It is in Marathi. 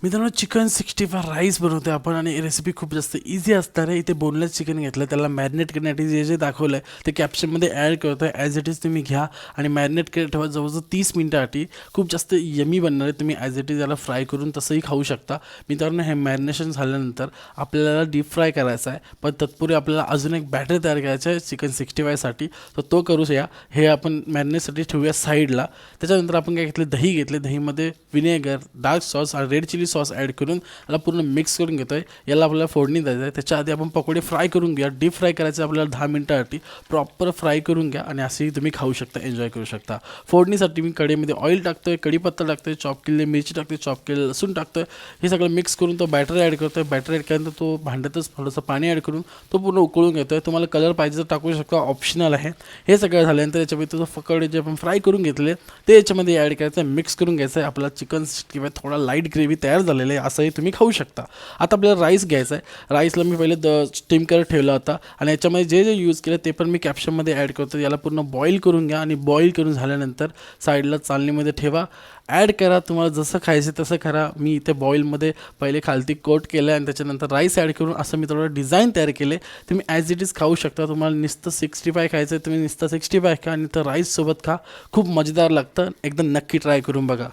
मित्रांनो, चिकन 65 राईस बनवतोय आपण आणि रेसिपी खूप जास्त इझी असणार आहे. इथे बोनलेस चिकन घेतलं, त्याला मॅरिनेट करण्यासाठी जे जे दाखवलं आहे ते कॅप्शनमध्ये ॲड करतोय. ॲज इट इज तुम्ही घ्या आणि मॅरिनेट करत ठेवा जवळजवळ 30 मिनिटासाठी. खूप जास्त यमी बनणार आहे. तुम्ही ॲज इट इज याला फ्राय करून तसंही खाऊ शकता. मित्रांनो, हे मॅरिनेशन झाल्यानंतर आपल्याला डीप फ्राय करायचं आहे, पण तत्पूर्वी आपल्याला अजून एक बॅटर तयार करायचं आहे चिकन 65साठी. तर तो करूया. हे आपण मॅरिनेटसाठी ठेवूया साईडला. त्याच्यानंतर आपण काय घेतले, दही घेतले. दहीमध्ये विनेगर, डार्क सॉस आणि रेड चिली सॉस ॲड करून याला पूर्ण मिक्स करून घेतो आहे. याला आपल्याला फोडणी द्यायचं आहे. त्याच्या आधी आपण पकोडे फ्राय करून घ्या. डीप फ्राय करायचं आपल्याला 10 मिनिटासाठी. प्रॉपर फ्राय करून घ्या आणि असेही तुम्ही खाऊ शकता, एन्जॉय करू शकता. फोडणीसाठी मी कढईमध्ये ऑइल टाकतोय, कढीपत्ता टाकतोय, चॉप केलेली मिरची टाकतोय, चॉप केलेलं लसूण टाकतोय. हे सगळं मिक्स करून तो बॅटर ॲड करतोय. बॅटर ॲड केल्यानंतर तो भांड्यातच थोडंसं पाणी ॲड करून तो पूर्ण उकळून घेतोय. तुम्हाला कलर पाहिजे तर टाकू शकता, ऑप्शनल आहे. हे सगळं झाल्यानंतर याच्यामध्ये तो पकोडे जे आपण फ्राय करून घेतले ते याच्यामध्ये ॲड करायचं, मिक्स करून घ्यायचं आहे. आपला चिकन किंवा थोडा लाईट ग्रेव्ही तयार झालेलं आहे, असंही तुम्ही खाऊ शकता. आता आपल्याला राईस घ्यायचा आहे. राईसला मी पहिले स्टीम करत ठेवला होता आणि याच्यामध्ये जे जे यूज केलं ते पण मी कॅप्शनमध्ये ॲड करतो. याला पूर्ण बॉईल करून घ्या आणि बॉईल करून झाल्यानंतर साईडला चालणीमध्ये ठेवा. ॲड करा, तुम्हाला जसं खायचं तसं करा. मी इथे बॉईलमध्ये पहिले खालती कोट केलं आणि त्याच्यानंतर राईस ॲड करून असं मी थोडं डिझाईन तयार केले. तुम्ही ॲज इट इज खाऊ शकता. तुम्हाला नुसतं 65 खायचं आहे, तुम्ही नुसतं 65 खा आणि तर राईससोबत खा. खूप मजेदार लागतं. एकदम नक्की ट्राय करून बघा.